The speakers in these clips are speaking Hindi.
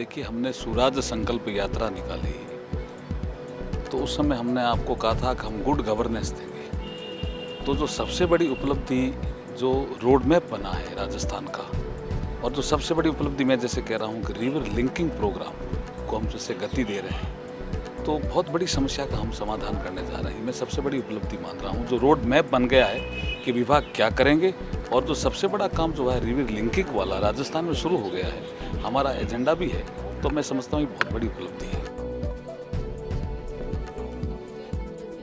देखिए, हमने सुराज संकल्प यात्रा निकाली, तो उस समय हमने आपको कहा था कि हम गुड गवर्नेंस देंगे। तो जो सबसे बड़ी उपलब्धि जो रोड मैप बना है राजस्थान का, और जो सबसे बड़ी उपलब्धि मैं जैसे कह रहा हूँ कि रिवर लिंकिंग प्रोग्राम को हम जैसे गति दे रहे हैं, तो बहुत बड़ी समस्या का हम समाधान करने जा रहे हैं। मैं सबसे बड़ी उपलब्धि मान रहा हूँ जो रोड मैप बन गया है कि विभाग क्या करेंगे, और जो सबसे बड़ा काम जो है रिवर लिंकिंग वाला राजस्थान में शुरू हो गया है, हमारा एजेंडा भी है। तो मैं समझता हूँ ये बहुत बड़ी उपलब्धि है।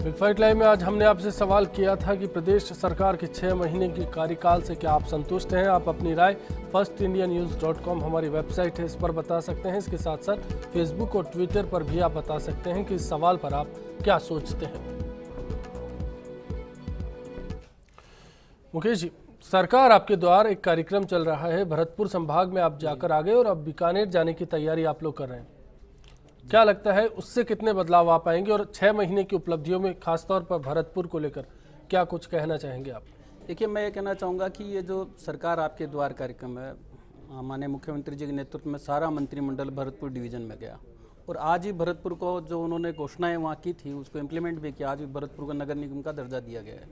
बिग फाइट लाइव में आज हमने आपसे सवाल किया था कि प्रदेश सरकार के 6 महीने की कार्यकाल से क्या आप संतुष्ट हैं। आप अपनी राय firstindianews.com हमारी वेबसाइट है, इस पर बता सकते हैं। इसके साथ साथ फेसबुक और ट्विटर पर भी आप बता सकते हैं कि इस सवाल पर आप क्या सोचते हैं। मुकेश जी, सरकार आपके द्वार एक कार्यक्रम चल रहा है, भरतपुर संभाग में आप जाकर आ गए और अब बीकानेर जाने की तैयारी आप लोग कर रहे हैं। क्या लगता है उससे कितने बदलाव आ पाएंगे, और 6 महीने की उपलब्धियों में खासतौर पर भरतपुर को लेकर क्या कुछ कहना चाहेंगे आप? देखिए, मैं ये कहना चाहूँगा कि ये जो सरकार आपके द्वार कार्यक्रम है, माननीय मुख्यमंत्री जी के नेतृत्व में सारा मंत्रिमंडल भरतपुर डिवीज़न में गया, और आज ही भरतपुर को जो उन्होंने घोषणाएं वहाँ की थी उसको इम्प्लीमेंट भी किया। आज भी भरतपुर को नगर निगम का दर्जा दिया गया है।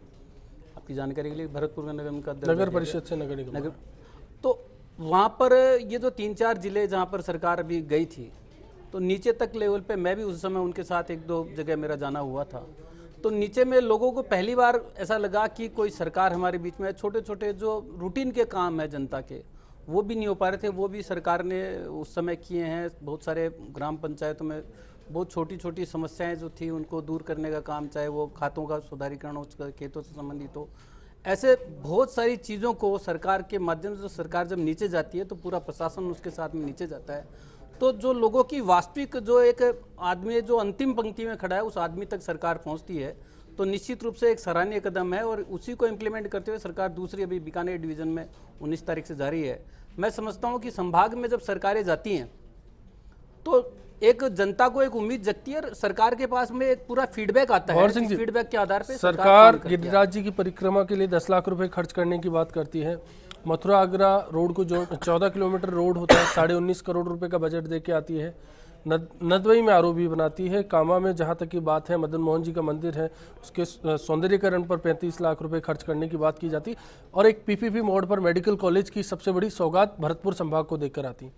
आपकी जानकारी के लिए, भरतपुर का नगर निगम का दर्जा, नगर परिषद से नगर निगम। तो वहाँ पर ये जो 3-4 जिले जहाँ पर सरकार अभी गई थी, तो नीचे तक लेवल पे मैं भी उस समय उनके साथ 1-2 जगह मेरा जाना हुआ था। तो नीचे में लोगों को पहली बार ऐसा लगा कि कोई सरकार हमारे बीच में है। छोटे छोटे जो रूटीन के काम है जनता के, वो भी नहीं हो पा रहे थे, वो भी सरकार ने उस समय किए हैं। बहुत सारे ग्राम पंचायतों में बहुत छोटी छोटी समस्याएं जो थी उनको दूर करने का काम, चाहे वो खातों का सुधारीकरण हो, खेतों से संबंधित हो, ऐसे बहुत सारी चीज़ों को सरकार के माध्यम से सरकार जब नीचे जाती है तो पूरा प्रशासन उसके साथ में नीचे जाता है। तो जो लोगों की वास्तविक, जो एक आदमी जो अंतिम पंक्ति में खड़ा है उस आदमी तक सरकार पहुंचती है, तो निश्चित रूप से एक सराहनीय कदम है। और उसी को इम्प्लीमेंट करते हुए सरकार दूसरी अभी बीकानेर डिवीज़न में 19 तारीख से जारी है। मैं समझता हूं कि संभाग में जब सरकारें जाती हैं तो एक जनता को एक उम्मीद जगती है, और सरकार के पास में एक पूरा फीडबैक आता है। फीडबैक के आधार पर सरकार गिरिराज जी की परिक्रमा के लिए 10 लाख रुपए खर्च करने की बात करती है। मथुरा आगरा रोड को जो 14 किलोमीटर रोड होता है, 19.5 करोड़ रुपए का बजट दे के आती है। नदवई में आरओबी बनाती है। कामा में जहां तक की बात है, मदन मोहन जी का मंदिर है, उसके सौंदर्यीकरण पर 35 लाख रुपए खर्च करने की बात की जाती है। और एक पीपीपी मोड पर मेडिकल कॉलेज की सबसे बड़ी सौगात भरतपुर संभाग को देकर आती है।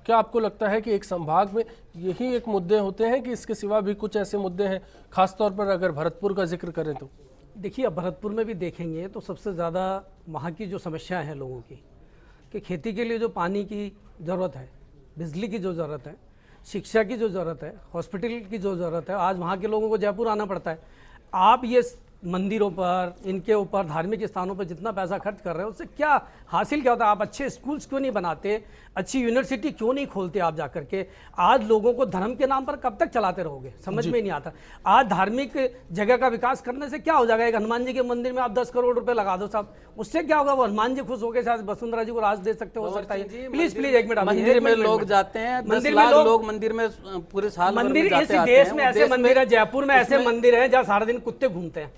क्या आपको लगता है कि एक संभाग में यही एक मुद्दे होते हैं कि इसके सिवा भी कुछ ऐसे मुद्दे हैं, खासतौर पर अगर भरतपुर का जिक्र करें तो? देखिए, अब भरतपुर में भी देखेंगे तो सबसे ज़्यादा वहाँ की जो समस्या है लोगों की, कि खेती के लिए जो पानी की ज़रूरत है, बिजली की जो ज़रूरत है, शिक्षा की जो ज़रूरत है, हॉस्पिटल की जो ज़रूरत है, आज वहाँ के लोगों को जयपुर आना पड़ता है। आप ये मंदिरों पर, इनके ऊपर, धार्मिक स्थानों पर जितना पैसा खर्च कर रहे हैं उससे क्या हासिल क्या होता है? आप अच्छे स्कूल्स क्यों नहीं बनाते, अच्छी यूनिवर्सिटी क्यों नहीं खोलते आप जाकर के? आज लोगों को धर्म के नाम पर कब तक चलाते रहोगे, समझ में नहीं आता। आज धार्मिक जगह का विकास करने से क्या हो जाएगा? एक हनुमान जी के मंदिर में आप 10 करोड़ रुपए लगा दो साहब, उससे क्या होगा? वो हनुमान जी खुश होकर शायद वसुंधरा जी को राज दे सकते हो सकता है। Please 1 minute. मंदिर में लोग जाते हैं, मंदिर में लोग मंदिर में पूरे साल मंदिर, इस देश में ऐसे मंदिर है, जयपुर में ऐसे मंदिर है जहाँ सारा दिन कुत्ते घूमते हैं,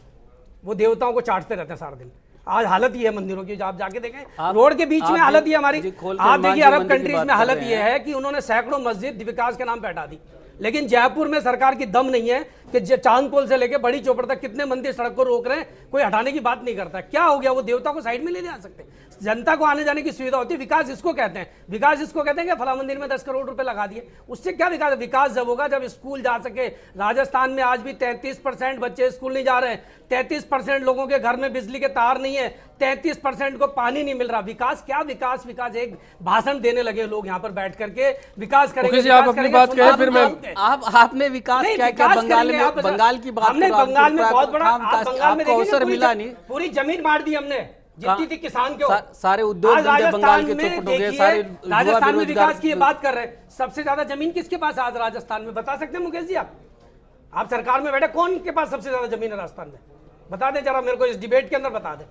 वो देवताओं को चाटते रहते हैं सारा दिन। आज हालत ये है मंदिरों की, आप जाके देखें रोड के बीच में हालत ये हमारी। आप देखिए अरब कंट्रीज में हालत ये है कि उन्होंने सैकड़ों मस्जिद विकास के नाम पे हटा दी, लेकिन जयपुर में सरकार की दम नहीं है कि चांदपोल से लेके बड़ी चौपड़ तक कितने मंदिर सड़क को रोक रहे हैं, कोई हटाने की बात नहीं करता। क्या हो गया? वो देवता को साइड में ले जा सकते, जनता को आने जाने की सुविधा होती है। विकास इसको कहते हैं, विकास इसको कहते हैं कि फला मंदिर में 10 करोड़ रुपए लगा दिए, उससे क्या विकास? विकास जब होगा जब स्कूल जा सके। राजस्थान में आज भी 33% बच्चे स्कूल नहीं जा रहे हैं, 33% लोगों के घर में बिजली के तार नहीं है, 33% को पानी नहीं मिल रहा। विकास क्या? विकास विकास एक भाषण देने लगे लोग यहाँ पर बैठ करके, विकास करेंगे। आप अपनी बात कहें, फिर मैं आपने विकास क्या क्या बंगाल की बात? हमने बंगाल में बहुत बड़ा बंगाल में अवसर मिला नहीं, पूरी जमीन बांट दी हमने जितनी थी किसान के। सारे उद्योग धंधे बंगाल के चौपट हो गए, सारे राजस्थान में विकास की बात कर रहे हैं। सबसे ज्यादा जमीन किसके पास आज राजस्थान में, बता सकते हैं मुकेश जी? आप सरकार में बैठे, कौन के पास सबसे ज्यादा जमीन है राजस्थान में? बता दें जरा मेरे को, इस डिबेट के अंदर बता दें।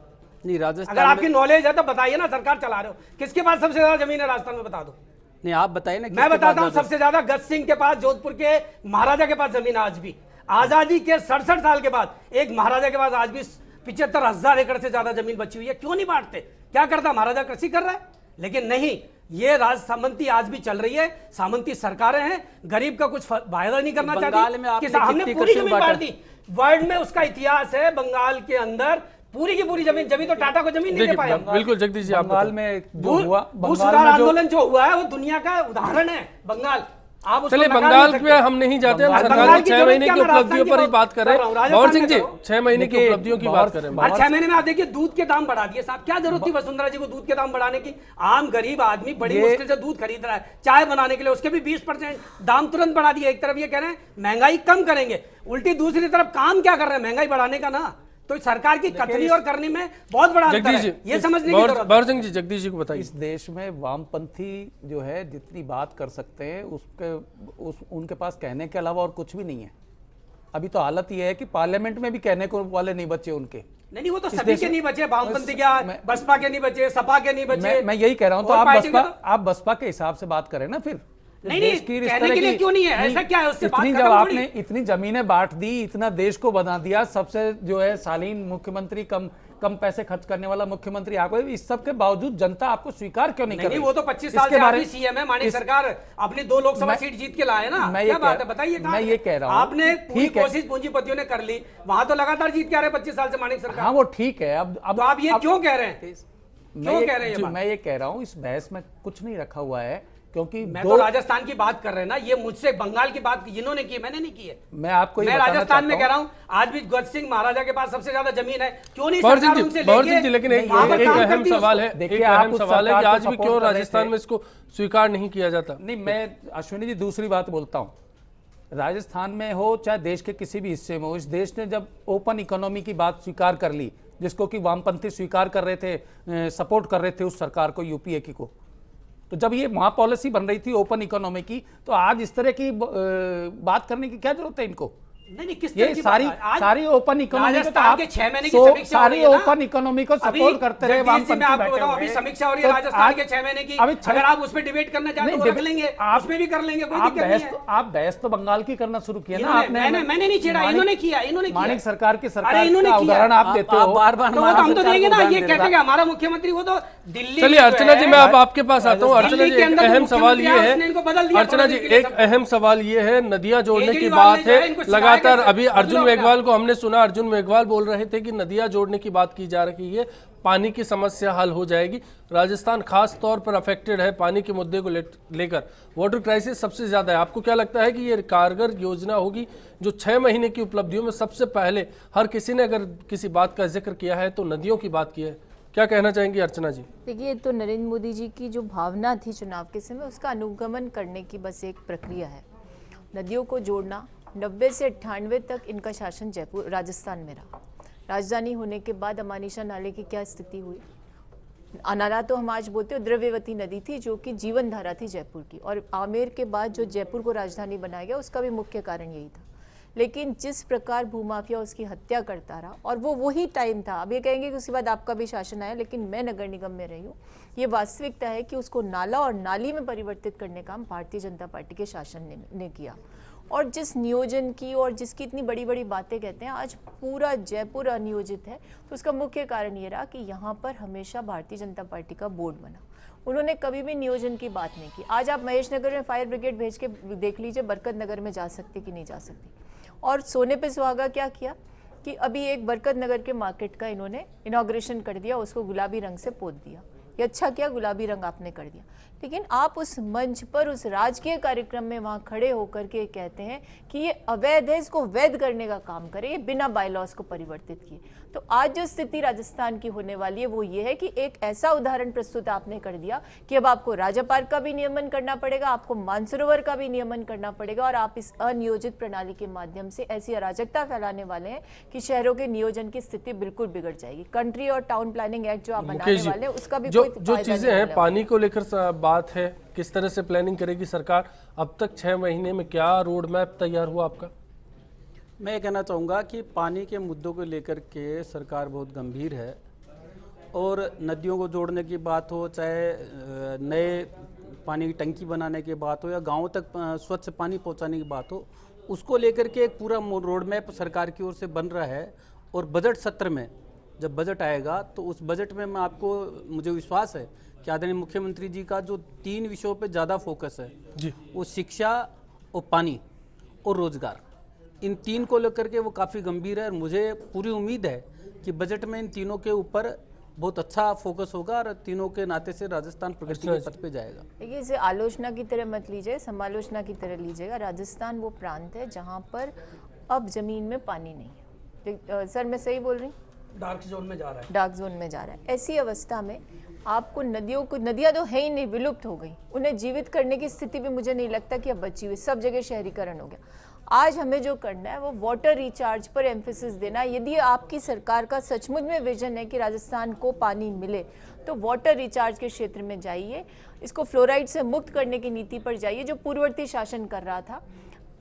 नहीं, राजस्थान अगर आपकी नॉलेज है तो बताइए ना, सरकार चला रहे हो, किसके पास सबसे ज्यादा जमीन है राजस्थान में, बता दो। नहीं, आप बताइए ना। मैं बताता हूँ, सबसे ज्यादा गज सिंह के पास, जोधपुर के महाराजा के पास जमीन। आज भी आजादी के 67 साल के बाद एक महाराजा के पास आज भी 75,000 एकड़ से ज्यादा जमीन बची हुई है। क्यों नहीं बांटते? क्या करता महाराजा? कृषि कर रहा है, लेकिन नहीं, ये सामंती आज भी चल रही है, सामंती सरकारें हैं, गरीब का कुछ फायदा नहीं करना बंगाल में चाहती। आपने हमने कितनी पूरी कसम जमीन बांटा? बांट दी, वर्ल्ड में उसका इतिहास है, बंगाल के अंदर पूरी की पूरी जमीन, जमीन तो टाटा को जमीन नहीं दे पाया। बिल्कुल जगदीश जी, आप बंगाल में जो हुआ, भू सुधार आंदोलन जो हुआ है वो दुनिया का उदाहरण है बंगाल। आप उसको चलिए नकार बंगाल नहीं पे सकते। हम नहीं जाते, हम बंगाल सरकार की की 6 जरूरत महीने क्या, की मैं राजस्थान उपलब्धियों की पर ही बात कर रहे कर रहा हूँ, हैं। राजस्थान भंवर सिंह में जी, करो। 6 महीने की देखिए, उपलब्धियों की बात कर रहे हैं। आज 6 महीने में आप देखिए दूध के दाम बढ़ा दिए साहब, क्या जरूरत थी वसुंधरा जी को दूध के दाम बढ़ाने की? आम गरीब आदमी बड़ी मुश्किल से दूध खरीद रहा है चाय बनाने के लिए, उसके भी 20% दाम तुरंत बढ़ा दिए। एक तरफ ये कह रहे हैं महंगाई कम करेंगे, उल्टी दूसरी तरफ काम क्या कर रहे हैं? महंगाई बढ़ाने का ना। तो सरकार की कथनी और करनी में बहुत बड़ा अंतर जगदीश है, जी, ये समझने की जरूरत है। भंवर सिंह जी, जगदीश जी को बताइए। इस देश में वामपंथी जो है जितनी बात कर सकते हैं उनके पास कहने के अलावा और कुछ भी नहीं है। अभी तो हालत ये है कि पार्लियामेंट में भी कहने को वाले नहीं बचे उनके। नहीं वो तो सभी के नहीं बचे, वामपंथी क्या, बसपा के नहीं बचे, सपा के नहीं बचे। मैं यही कह रहा हूं, तो और आप पार्टी के आप बसपा के हिसाब से बात करें ना फिर। नहीं, देश की इस कहने तरह के लिए की- क्यों नहीं है? ऐसा क्या है? उससे बात इतनी खत्म जब थोड़ी। आपने इतनी जमीनें बांट दी, इतना देश को बना दिया, सबसे जो है शालीन मुख्यमंत्री, कम पैसे खर्च करने वाला मुख्यमंत्री आपको, इस सब के बावजूद जनता आपको स्वीकार क्यों नहीं कर नहीं रही? वो तो 25 साल इसके से बारे- आपकी सीएम है, माननीय सरकार अपनी 2 लोकसभा सीट जीत के लाए ना। मैं ये क्या बात कह- है बताइए? मैं ये कह रहा हूं, आपने पूरी ठीक है। कोशिश पूंजीपतियों ने कर ली, वहां तो लगातार जीत के आ रहे 25 साल से माननीय सरकार। हाँ वो ठीक है। अब तो आप ये क्यों कह रहे हैं? क्यों कह रहे हैं ये बात? मैं ये कह रहा हूँ, इस बहस में कुछ नहीं रखा हुआ है, क्योंकि मैं तो राजस्थान की बात कर रहे हैं ना, ये मुझसे बंगाल की बात इन्होंने की है, मैंने नहीं की है। मैं आपको ये मैं बताना राजस्थान में चाहता कह रहा हूँ, आज भी गज सिंह महाराजा के पास सबसे ज्यादा जमीन है, क्यों नहीं भंवर सरकार सिंह उनसे जी, भंवर लेके सिंह जी, लेकिन एक वहां पर काम अहम करती है सवाल है, उसको? देखिए, एक आप अहम उस सवाल है कि सरकार आज को भी क्यों support कर रहे राजस्थान थे। में इसको स्वीकार नहीं किया जाता? नहीं, मैं अश्विनी जी दूसरी बात बोलता हूँ, राजस्थान में हो चाहे देश के किसी भी हिस्से में हो, इस देश ने जब ओपन इकोनॉमी की बात स्वीकार कर ली, जिसको कि वामपंथी स्वीकार कर रहे थे, सपोर्ट कर रहे थे उस सरकार को, यूपीए की को, तो जब ये वहां पॉलिसी बन रही थी ओपन इकोनॉमी की, तो आज इस तरह की बात करने की क्या जरूरत है इनको? नहीं किस ये तरह की बात है? आज सारी ओपन इकोनॉमी को तो राजस्थान आप के 6 महीने की समीक्षा हो सारी रही है ना? ओपन इकोनॉमी को अभी सपोर्ट करते रहे जगदीश जी, मैं आपको बैठे बताऊं, हुए। अभी समीक्षा हो रही है तो राजस्थान आज- के 6 महीने की। अभी अगर आप उस पर डिबेट करना चाहते हो, रख लेंगे, उसमें भी कर लेंगे, कोई दिक्कत नहीं है। आप बहस तो बंगाल की करना शुरू किया ना आपने। मैंने नहीं छेड़ा, इन्होंने किया, इन्होंने किया। माणिक सरकार की अरे सरकार इन्होंने का किया। उदाहरण आप देते हो। बार-बार तो वो तो हम तो देंगे ना, ये कहते हैं हमारा मुख्यमंत्री, वो तो दिल्ली चलिए में जो अर्चना जी, है, मैं अब आपके पास आता हूँ। अर्चना दिल्ली जी, के एक अंदर जो अहम सवाल ये मुख्यमंत्री है, उसने इनको बदल है, दिया अर्चना जी, थोड़े दिन के लिए एक सब। अहम सवाल ये है, नदियां जोड़ने की केजरीवाल बात ने जो है है इनको सिखाया लगातार। कैसे, अभी अर्जुन बदलाव मेघवाल को हमने सुना, अर्जुन मेघवाल बोल रहे थे कि नदियां जोड़ने की बात की जा रही है, पानी की समस्या हल हो जाएगी। राजस्थान खास तौर पर अफेक्टेड है पानी के मुद्दे को लेकर, वाटर क्राइसिस सबसे ज्यादा है। आपको क्या लगता है कि ये कारगर योजना होगी जो 6 महीने की उपलब्धियों में सबसे पहले हर किसी ने अगर किसी बात का जिक्र किया है तो नदियों की बात की है? क्या कहना चाहेंगी अर्चना जी? देखिए, तो नरेंद्र मोदी जी की जो भावना थी चुनाव के समय, उसका अनुगमन करने की बस एक प्रक्रिया है। नदियों को जोड़ना, 90 से 98 तक इनका शासन जयपुर राजस्थान में रहा। राजधानी होने के बाद अमानिशा नाले की क्या स्थिति हुई? नाला तो हम आज बोलते हो द्रव्यवती नदी थी, जो कि जीवन धारा थी जयपुर की, और आमेर के बाद जो जयपुर को राजधानी बनाया गया उसका भी मुख्य कारण यही था। लेकिन जिस प्रकार भूमाफिया उसकी हत्या करता रहा, और वो वही टाइम था, अब ये कहेंगे कि उसके बाद आपका भी शासन आया, लेकिन मैं नगर निगम में रही हूँ, ये वास्तविकता है कि उसको नाला और नाली में परिवर्तित करने का काम भारतीय जनता पार्टी के शासन ने किया। और जिस नियोजन की और जिसकी इतनी बड़ी बड़ी बातें कहते हैं, आज पूरा जयपुर अनियोजित है, तो उसका मुख्य कारण ये रहा कि यहाँ पर हमेशा भारतीय जनता पार्टी का बोर्ड बना। उन्होंने कभी भी नियोजन की बात नहीं की। आज आप महेश नगर में फायर ब्रिगेड भेज के देख लीजिए, बरकत नगर में जा सकती कि नहीं जा सकती। और सोने पे सुहागा क्या किया कि अभी एक बरकत नगर के मार्केट का इन्होंने इनॉग्रेशन कर दिया, उसको गुलाबी रंग से पोत दिया। ये अच्छा किया, गुलाबी रंग आपने कर दिया, लेकिन आप उस मंच पर उस राजकीय कार्यक्रम में वहाँ खड़े होकर के कहते हैं कि ये अवैध है, इसको वैध करने का काम करें, ये बिना बायलॉज को परिवर्तित किए। तो आज जो स्थिति राजस्थान की होने वाली है वो ये है कि एक ऐसा उदाहरण प्रस्तुत आपने कर दिया कि अब आपको राजा पार्क का भी नियमन करना पड़ेगा, आपको मानसरोवर का भी नियमन करना पड़ेगा, और आप इस अनियोजित प्रणाली के माध्यम से ऐसी अराजकता फैलाने वाले हैं कि शहरों के नियोजन की स्थिति बिल्कुल बिगड़ जाएगी। कंट्री और टाउन प्लानिंग एक्ट जो आप बनाने वाले हैं उसका भी जो कोई चीजें हैं, पानी को लेकर बात है, किस तरह से प्लानिंग करेगी सरकार? अब तक 6 महीने में क्या रोड मैप तैयार हुआ आपका? मैं ये कहना चाहूँगा कि पानी के मुद्दों को लेकर के सरकार बहुत गंभीर है, और नदियों को जोड़ने की बात हो, चाहे नए पानी की टंकी बनाने की बात हो, या गाँव तक स्वच्छ पानी पहुँचाने की बात हो, उसको लेकर के एक पूरा रोड मैप सरकार की ओर से बन रहा है। और बजट सत्र में जब बजट आएगा तो उस बजट में मैं आपको, मुझे विश्वास है कि आदरणीय मुख्यमंत्री जी का जो 3 विषयों पे ज़्यादा फोकस है जी, वो शिक्षा और पानी और रोजगार, इन 3 को लेकर के वो काफ़ी गंभीर है। और मुझे पूरी उम्मीद है कि बजट में इन तीनों के ऊपर बहुत अच्छा फोकस होगा और तीनों के नाते से राजस्थान प्रगति के पथ पे जाएगा। देखिए, इसे आलोचना की तरह मत लीजिए, समालोचना की तरह लीजिएगा। राजस्थान वो प्रांत है जहाँ पर अब जमीन में पानी नहीं है। सर मैं सही बोल रही हूँ? डार्क जोन में जा रहा है। डार्क जोन में जा रहा है। ऐसी अवस्था में आपको नदियाँ तो है ही नहीं, विलुप्त हो गई, उन्हें जीवित करने की स्थिति भी मुझे नहीं लगता कि अब बची हुई। सब जगह शहरीकरण हो गया। आज हमें जो करना है वो वाटर रिचार्ज पर एम्फेसिस देना है। यदि आपकी सरकार का सचमुच में विजन है कि राजस्थान को पानी मिले तो वाटर रिचार्ज के क्षेत्र में जाइए, इसको फ्लोराइड से मुक्त करने की नीति पर जाइए जो पूर्ववर्ती शासन कर रहा था।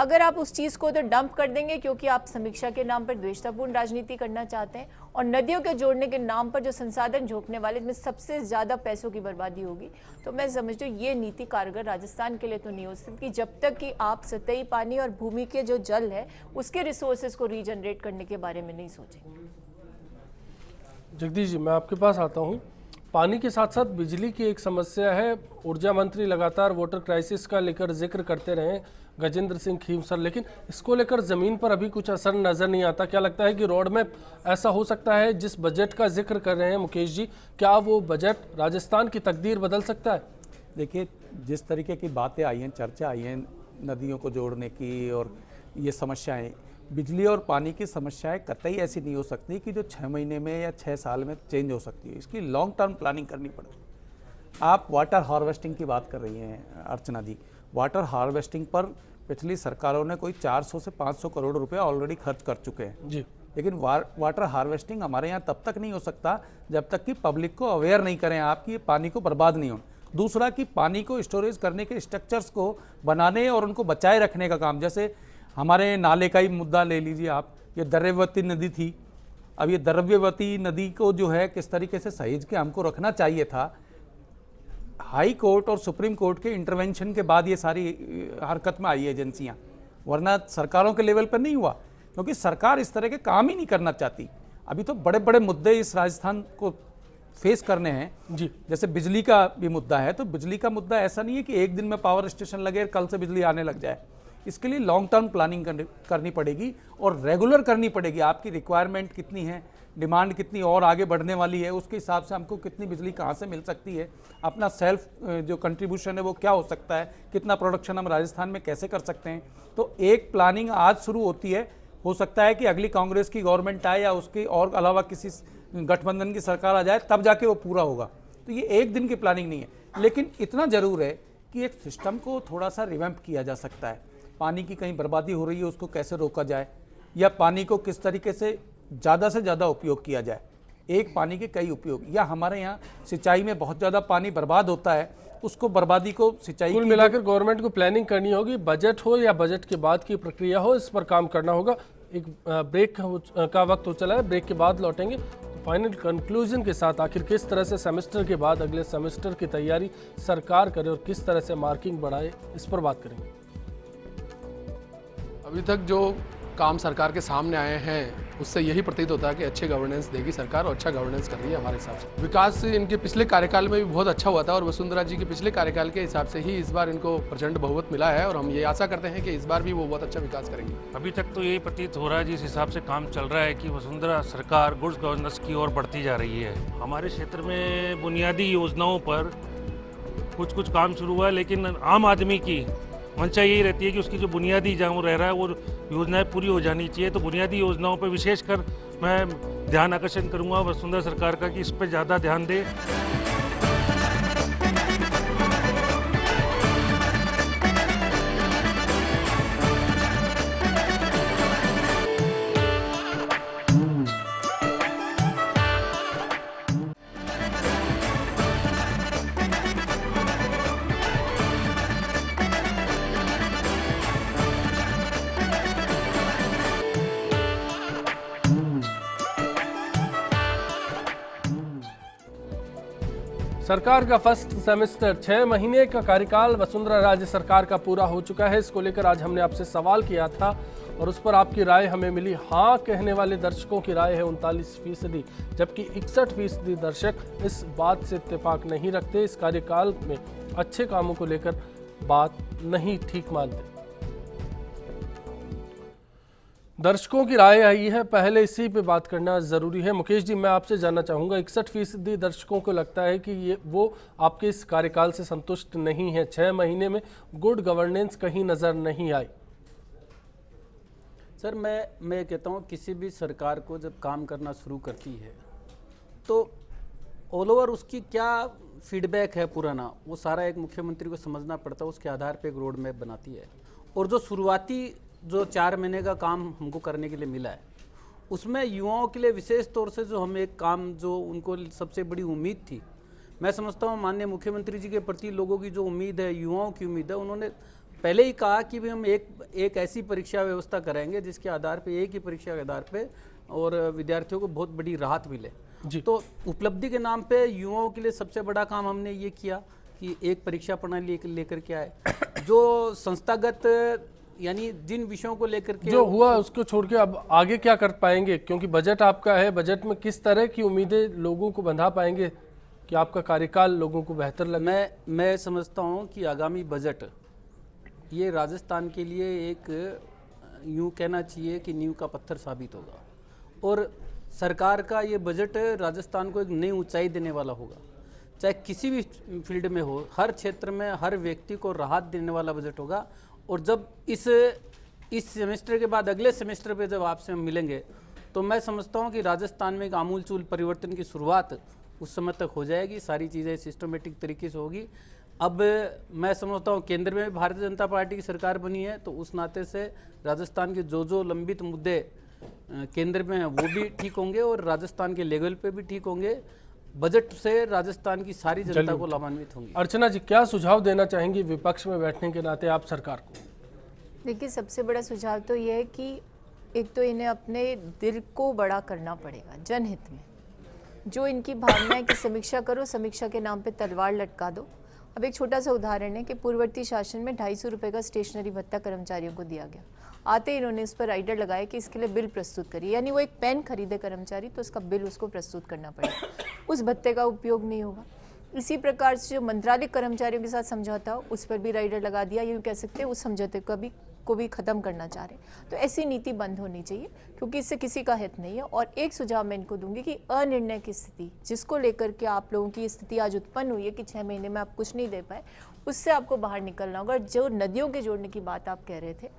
अगर आप उस चीज़ को तो डंप कर देंगे क्योंकि आप समीक्षा के नाम पर द्वेषतापूर्ण राजनीति करना चाहते हैं और नदियों के जोड़ने के नाम पर जो संसाधन झोंकने वाले, इसमें सबसे ज़्यादा पैसों की बर्बादी होगी, तो मैं समझती हूँ ये नीति कारगर राजस्थान के लिए तो नहीं हो सकती जब तक कि आप सतही पानी और भूमि के जो जल है उसके रिसोर्सेज को रीजनरेट करने के बारे में नहीं सोचें। जगदीश जी, मैं आपके पास आता हूँ। पानी के साथ साथ बिजली की एक समस्या है। ऊर्जा मंत्री लगातार वाटर क्राइसिस का लेकर जिक्र करते रहे, गजेंद्र सिंह खीमसर, लेकिन इसको लेकर ज़मीन पर अभी कुछ असर नज़र नहीं आता। क्या लगता है कि रोड मैप ऐसा हो सकता है? जिस बजट का जिक्र कर रहे हैं मुकेश जी, क्या वो बजट राजस्थान की तकदीर बदल सकता है? देखिए, जिस तरीके की बातें आई हैं, चर्चा आई है नदियों को जोड़ने की और ये समस्याएं, बिजली और पानी की समस्याएं कतई ऐसी नहीं हो सकती कि जो 6 महीने में या 6 साल में चेंज हो सकती है। इसकी लॉन्ग टर्म प्लानिंग करनी पड़ेगी। आप वाटर हार्वेस्टिंग की बात कर रही हैं अर्चना जी। वाटर हार्वेस्टिंग पर पिछली सरकारों ने कोई 400 से 500 करोड़ रुपए ऑलरेडी खर्च कर चुके हैं जी, लेकिन वाटर हार्वेस्टिंग हमारे यहाँ तब तक नहीं हो सकता जब तक कि पब्लिक को अवेयर नहीं करें आप कि ये पानी को बर्बाद नहीं हो। दूसरा कि पानी को स्टोरेज करने के स्ट्रक्चर्स को बनाने और उनको बचाए रखने का काम, जैसे हमारे नाले का ही मुद्दा ले लीजिए आप। ये द्रव्यवती नदी थी, अब ये द्रव्यवती नदी को जो है किस तरीके से सहेज के हमको रखना चाहिए था। हाई कोर्ट और सुप्रीम कोर्ट के इंटरवेंशन के बाद ये सारी हरकत में आई एजेंसियां, वरना सरकारों के लेवल पर नहीं हुआ, क्योंकि सरकार इस तरह के काम ही नहीं करना चाहती। अभी तो बड़े बड़े मुद्दे इस राजस्थान को फेस करने हैं जी, जैसे बिजली का भी मुद्दा है। तो बिजली का मुद्दा ऐसा नहीं है कि एक दिन में पावर स्टेशन लगे कल से बिजली आने लग जाए। इसके लिए लॉन्ग टर्म प्लानिंग करनी पड़ेगी और रेगुलर करनी पड़ेगी। आपकी रिक्वायरमेंट कितनी है, डिमांड कितनी और आगे बढ़ने वाली है, उसके हिसाब से हमको कितनी बिजली कहाँ से मिल सकती है, अपना सेल्फ जो कंट्रीब्यूशन है वो क्या हो सकता है, कितना प्रोडक्शन हम राजस्थान में कैसे कर सकते हैं। तो एक प्लानिंग आज शुरू होती है। हो सकता है कि अगली कांग्रेस की गवर्नमेंट आए या उसके और अलावा किसी गठबंधन की सरकार आ जाए तब जाके वो पूरा होगा। तो ये एक दिन की प्लानिंग नहीं है, लेकिन इतना ज़रूर है कि एक सिस्टम को थोड़ा सा रिवैम्प किया जा सकता है। पानी की कहीं बर्बादी हो रही है उसको कैसे रोका जाए, या पानी को किस तरीके से ज़्यादा उपयोग किया जाए। एक पानी के कई उपयोग, या हमारे यहाँ सिंचाई में बहुत ज़्यादा पानी बर्बाद होता है, उसको बर्बादी को सिंचाई कुल मिलाकर गवर्नमेंट को प्लानिंग करनी होगी। बजट हो या बजट के बाद की प्रक्रिया हो, इस पर काम करना होगा। एक ब्रेक का वक्त हो चला है, ब्रेक के बाद लौटेंगे तो फाइनल कंक्लूजन के साथ आखिर किस तरह से सेमेस्टर के बाद अगले सेमेस्टर की तैयारी सरकार करे और किस तरह से मार्किंग बढ़ाए, इस पर बात करेंगे। अभी तक जो काम सरकार के सामने आए हैं उससे यही प्रतीत होता है कि अच्छे गवर्नेंस देगी सरकार और अच्छा गवर्नेंस कर रही है हमारे हिसाब से। विकास इनके पिछले कार्यकाल में भी बहुत अच्छा हुआ था और वसुंधरा जी के पिछले कार्यकाल के हिसाब से ही इस बार इनको प्रचंड बहुमत मिला है और हम ये आशा करते हैं कि इस बार भी वो बहुत अच्छा विकास करेंगी। अभी तक तो यही प्रतीत हो रहा है जिस हिसाब से काम चल रहा है कि वसुंधरा सरकार गुड गवर्नेंस की ओर बढ़ती जा रही है। हमारे क्षेत्र में बुनियादी योजनाओं पर कुछ काम शुरू हुआ है, लेकिन आम आदमी की मंशा यही रहती है कि उसकी जो बुनियादी जहाँ रह रहा है वो योजनाएं पूरी हो जानी चाहिए। तो बुनियादी योजनाओं पर विशेषकर मैं ध्यान आकर्षण करूंगा वसुंधरा सरकार का कि इस पर ज़्यादा ध्यान दे। सरकार का फर्स्ट सेमेस्टर 6 महीने का कार्यकाल वसुंधरा राजे सरकार का पूरा हो चुका है। इसको लेकर आज हमने आपसे सवाल किया था और उस पर आपकी राय हमें मिली। हाँ कहने वाले दर्शकों की राय है 39%, जबकि 61% दर्शक इस बात से इत्तेफाक नहीं रखते, इस कार्यकाल में अच्छे कामों को लेकर बात नहीं ठीक मानते। दर्शकों की राय आई है, पहले इसी पे बात करना जरूरी है। मुकेश जी, मैं आपसे जानना चाहूंगा, 61% दर्शकों को लगता है कि ये वो आपके इस कार्यकाल से संतुष्ट नहीं है, 6 महीने में गुड गवर्नेंस कहीं नजर नहीं आई। सर मैं कहता हूँ किसी भी सरकार को जब काम करना शुरू करती है तो ऑल ओवर उसकी क्या फीडबैक है पुराना, वो सारा एक मुख्यमंत्री को समझना पड़ता है, उसके आधार पे एक रोड मैप बनाती है। और जो शुरुआती जो 4 महीने का काम हमको करने के लिए मिला है उसमें युवाओं के लिए विशेष तौर से जो हमें एक काम जो उनको सबसे बड़ी उम्मीद थी, मैं समझता हूँ माननीय मुख्यमंत्री जी के प्रति लोगों की जो उम्मीद है, युवाओं की उम्मीद है, उन्होंने पहले ही कहा कि भाई हम एक ऐसी परीक्षा व्यवस्था कराएंगे जिसके आधार पे, एक ही परीक्षा के आधार पे और विद्यार्थियों को बहुत बड़ी राहत मिले जी। तो उपलब्धि के नाम पे युवाओं के लिए सबसे बड़ा काम हमने ये किया कि एक परीक्षा प्रणाली लेकर के आए, जो संस्थागत यानी जिन विषयों को लेकर के जो हुआ उसको छोड़ के अब आगे क्या कर पाएंगे, क्योंकि बजट आपका है, बजट में किस तरह की उम्मीदें लोगों को बंधा पाएंगे कि आपका कार्यकाल लोगों को बेहतर लगे? मैं समझता हूँ कि आगामी बजट ये राजस्थान के लिए एक यूँ कहना चाहिए कि नींव का पत्थर साबित होगा और सरकार का ये बजट राजस्थान को एक नई ऊंचाई देने वाला होगा, चाहे किसी भी फील्ड में हो, हर क्षेत्र में हर व्यक्ति को राहत देने वाला बजट होगा। और जब इस सेमेस्टर के बाद अगले सेमेस्टर पे जब आपसे हम मिलेंगे तो मैं समझता हूँ कि राजस्थान में एक आमूलचूल परिवर्तन की शुरुआत उस समय तक हो जाएगी, सारी चीज़ें सिस्टमेटिक तरीके से होगी। अब मैं समझता हूँ केंद्र में भारतीय जनता पार्टी की सरकार बनी है तो उस नाते से राजस्थान के जो लंबित मुद्दे केंद्र में हैं वो भी ठीक होंगे और राजस्थान के लेवल पे भी ठीक होंगे। बजट से राजस्थान की सारी जनता को लाभान्वित होंगी। अर्चना जी, क्या सुझाव देना चाहेंगी विपक्ष में बैठने के नाते आप सरकार को? देखिए, सबसे बड़ा सुझाव तो ये है कि एक तो इन्हें अपने दिल को बड़ा करना पड़ेगा जनहित में। जो इनकी भावना है कि समीक्षा करो, समीक्षा के नाम पे तलवार लटका दो। अब एक छोटा सा उदाहरण है कि पूर्ववर्ती शासन में 250 रुपये का स्टेशनरी भत्ता कर्मचारियों को दिया गया। आते ही इन्होंने इस पर राइडर लगाया कि इसके लिए बिल प्रस्तुत करिए, यानी वो एक पेन खरीदे कर्मचारी तो उसका बिल उसको प्रस्तुत करना पड़ेगा, उस भत्ते का उपयोग नहीं होगा। इसी प्रकार से जो मंत्रालय कर्मचारियों के साथ समझौता हो उस पर भी राइडर लगा दिया, यूँ कह सकते हैं उस समझौते को भी खत्म करना चाह रहे हैं। तो ऐसी नीति बंद होनी चाहिए क्योंकि इससे किसी का हित नहीं है। और एक सुझाव मैं इनको दूंगी कि अनिर्णय की स्थिति जिसको लेकर के आप लोगों की स्थिति आज उत्पन्न हुई है कि 6 महीने में आप कुछ नहीं दे पाए, उससे आपको बाहर निकलना होगा। जो नदियों के जोड़ने की बात आप कह रहे थे,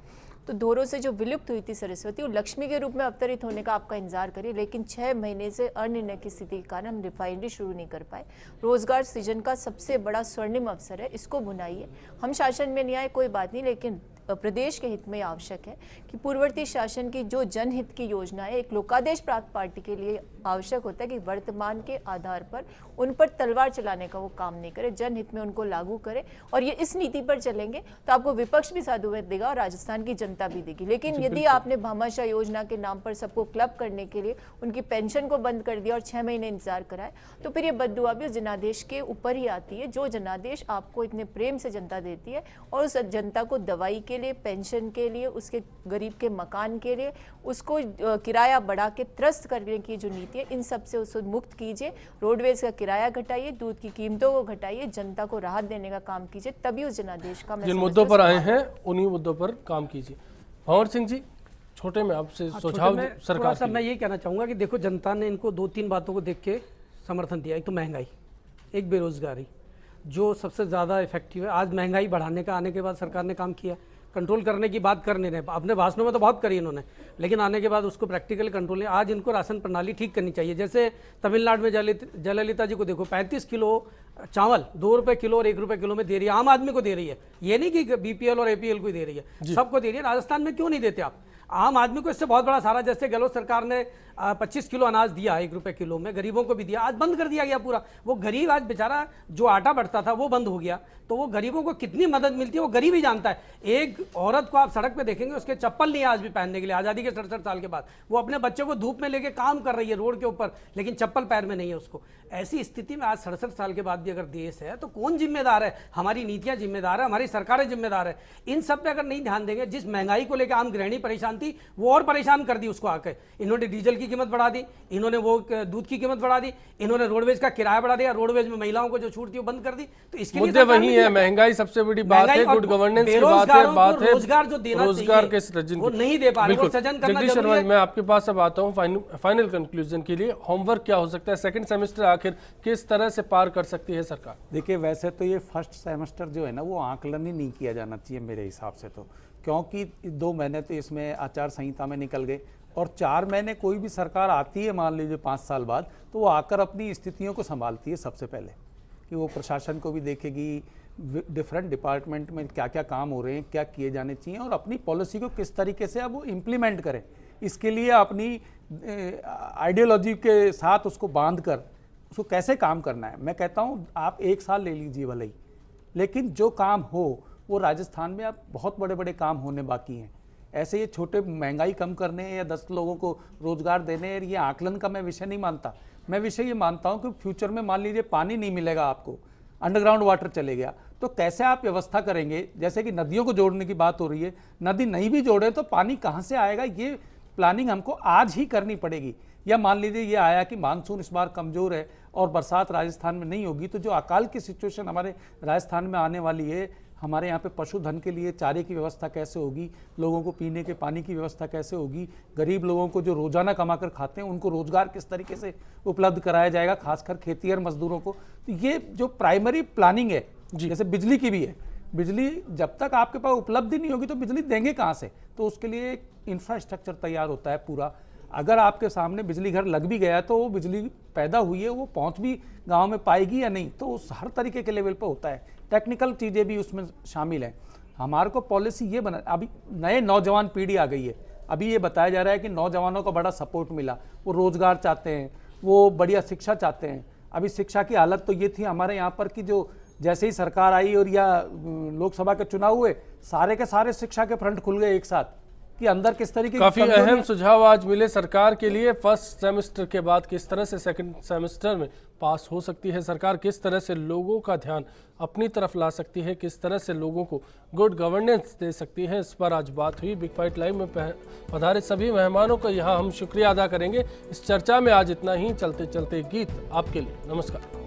तो धोरों से जो विलुप्त हुई थी सरस्वती, वो लक्ष्मी के रूप में अवतरित होने का आपका इंतजार करिए, लेकिन 6 महीने से अनिर्णय की स्थिति के कारण हम रिफाइनरी शुरू नहीं कर पाए। रोजगार सृजन का सबसे बड़ा स्वर्णिम अवसर है, इसको भुनाइए। हम शासन में नहीं आए कोई बात नहीं, लेकिन प्रदेश के हित में आवश्यक है कि पूर्ववर्ती शासन की जो जनहित की योजना है, एक लोकादेश प्राप्त पार्टी के लिए आवश्यक होता है कि वर्तमान के आधार पर उन पर तलवार चलाने का वो काम नहीं करे, जनहित में उनको लागू करे। और ये इस नीति पर चलेंगे तो आपको विपक्ष भी साधुवाद देगा और राजस्थान की जनता भी देगी। लेकिन यदि आपने भामाशाह योजना के नाम पर सबको क्लब करने के लिए उनकी पेंशन को बंद कर दिया और 6 महीने इंतजार कराए, तो फिर ये बद्दुआ भी उस जनादेश के ऊपर ही आती है, जो जनादेश आपको इतने प्रेम से जनता देती है। और उस जनता को दवाई के लिए, पेंशन के लिए, उसके गरीब के मकान के लिए, उसको किराया बढ़ा के त्रस्त करने की जो नीति है, इन सब से उसको मुक्त कीजिए। रोडवेज का किराया घटाइए, दूध की कीमतों को घटाइए, जनता को राहत देने का काम कीजिए, तभी उस जनादेश का जिन मुद्दों पर आए हैं उन्हीं मुद्दों पर काम कीजिए। भंवर सिंह जी, छोटे में आपसे सुझाव सरकार साहब, मैं ये कहना चाहूँगा कि देखो, जनता ने इनको 2-3 बातों को देख के समर्थन दिया। एक तो महंगाई, एक बेरोजगारी, जो सबसे ज़्यादा इफेक्टिव है। आज महंगाई बढ़ाने का आने के बाद सरकार ने काम किया, कंट्रोल करने की बात कर नहीं रहे, अपने भाषणों में तो बहुत करी इन्होंने, लेकिन आने के बाद उसको प्रैक्टिकल कंट्रोल नहीं। आज इनको राशन प्रणाली ठीक करनी चाहिए। जैसे तमिलनाडु में जयललिता जी को देखो, 35 किलो चावल 2 रुपये किलो और 1 रुपये किलो में दे रही है, आम आदमी को दे रही है। ये नहीं कि बीपीएल और एपीएल को दे रही है, सबको दे रही है। राजस्थान में क्यों नहीं देते आप? आम आदमी को इससे बहुत बड़ा सारा, जैसे गहलोत सरकार ने 25 किलो अनाज दिया 1 रुपये किलो में, गरीबों को भी दिया, आज बंद कर दिया गया पूरा। वो गरीब आज बेचारा जो आटा बढ़ता था वो बंद हो गया, तो वो गरीबों को कितनी मदद मिलती है वो गरीब ही जानता है। एक औरत को आप सड़क पे देखेंगे, उसके चप्पल नहीं है आज भी पहनने के लिए, आज़ादी के 67 साल के बाद। वो अपने बच्चों को धूप में लेके काम कर रही है रोड के ऊपर, लेकिन चप्पल पैर में नहीं है उसको। ऐसी स्थिति में आज 67 साल के बाद भी भी अगर देश है तो कौन जिम्मेदार है? हमारी नीतियां जिम्मेदार है, हमारी सरकारें जिम्मेदार है। इन सब पे अगर नहीं ध्यान देंगे, जिस महंगाई को लेकर आम गृहिणी परेशान थी वो और परेशान कर दी उसको आके। इन्होंने डीजल की कीमत बढ़ा दी, इन्होंने वो दूध की कीमत बढ़ा दी, इन्होंने रोडवेज का किराया बढ़ा दिया, रोडवेज में महिलाओं को जो छूट थी वो बंद कर दी। तो इसके मुद्दे वही है, महंगाई सबसे बड़ी बात है, गुड गवर्नेंस की बात है, रोजगार जो देना रोजगार के चाहिए सृजन वो नहीं दे पा रहे, वो सृजन करना जगदीश जरूरी शर्मा, है। मैं आपके पास अब आता हूँ फाइनल कंक्लूजन के लिए। होमवर्क क्या हो सकता है? सेकंड सेमेस्टर आखिर किस तरह से पार कर सकती है सरकार? देखिए, वैसे तो ये फर्स्ट सेमेस्टर जो है ना, वो आकलन ही नहीं किया जाना चाहिए मेरे हिसाब से, तो क्योंकि 2 महीने तो इसमें आचार संहिता में निकल गए, और 4 महीने कोई भी सरकार आती है, मान लीजिए 5 साल बाद, तो वो आकर अपनी स्थितियों को संभालती है सबसे पहले, कि वो प्रशासन को भी देखेगी, डिफरेंट डिपार्टमेंट में क्या क्या काम हो रहे हैं, क्या किए जाने चाहिए, और अपनी पॉलिसी को किस तरीके से अब वो इम्प्लीमेंट करें। इसके लिए अपनी आइडियोलॉजी के साथ उसको बांध कर उसको कैसे काम करना है, मैं कहता हूँ आप 1 साल ले लीजिए भले ही, लेकिन जो काम हो वो राजस्थान में अब बहुत बड़े बड़े काम होने बाकी हैं। ऐसे ये छोटे महंगाई कम करने या 10 लोगों को रोजगार देने, ये आकलन का मैं विषय नहीं मानता। मैं विषय ये मानता हूँ कि फ्यूचर में मान लीजिए पानी नहीं मिलेगा आपको, अंडरग्राउंड वाटर चले गया, तो कैसे आप व्यवस्था करेंगे? जैसे कि नदियों को जोड़ने की बात हो रही है, नदी नहीं भी जोड़े तो पानी कहाँ से आएगा? ये प्लानिंग हमको आज ही करनी पड़ेगी। या मान लीजिए ये आया कि मानसून इस बार कमज़ोर है और बरसात राजस्थान में नहीं होगी, तो जो अकाल की सिचुएशन हमारे राजस्थान में आने वाली है, हमारे यहाँ पे पशुधन के लिए चारे की व्यवस्था कैसे होगी, लोगों को पीने के पानी की व्यवस्था कैसे होगी, गरीब लोगों को जो रोजाना कमा कर खाते हैं उनको रोजगार किस तरीके से उपलब्ध कराया जाएगा, खासकर खेतीहर मजदूरों को। तो ये जो प्राइमरी प्लानिंग है, जैसे बिजली की भी है, बिजली जब तक आपके पास उपलब्धि नहीं होगी तो बिजली देंगे कहाँ से? तो उसके लिए एक इंफ्रास्ट्रक्चर तैयार होता है पूरा। अगर आपके सामने बिजली घर लग भी गया तो वो बिजली पैदा हुई है, वो पहुंच भी गांव में पाएगी या नहीं, तो उस हर तरीके के लेवल पे होता है। टेक्निकल चीज़ें भी उसमें शामिल हैं। हमारे को पॉलिसी ये बना, अभी नए नौजवान पीढ़ी आ गई है, अभी ये बताया जा रहा है कि नौजवानों को बड़ा सपोर्ट मिला, वो रोज़गार चाहते हैं, वो बढ़िया शिक्षा चाहते हैं। अभी शिक्षा की हालत तो ये थी हमारे यहाँ पर कि जो जैसे ही सरकार आई और या लोकसभा के चुनाव हुए, सारे के सारे शिक्षा के फ्रंट खुल गए एक साथ, कि अंदर किस तरीके की काफी अहम सुझाव आज मिले सरकार के लिए। फर्स्ट सेमेस्टर के बाद किस तरह से सेकंड सेमेस्टर में पास हो सकती है सरकार, किस तरह से लोगों का ध्यान अपनी तरफ ला सकती है, किस तरह से लोगों को गुड गवर्नेंस दे सकती है, इस पर आज बात हुई। बिग फाइट लाइव में पधारे सभी मेहमानों का यहाँ हम शुक्रिया अदा करेंगे। इस चर्चा में आज इतना ही। चलते चलते गीत आपके लिए। नमस्कार।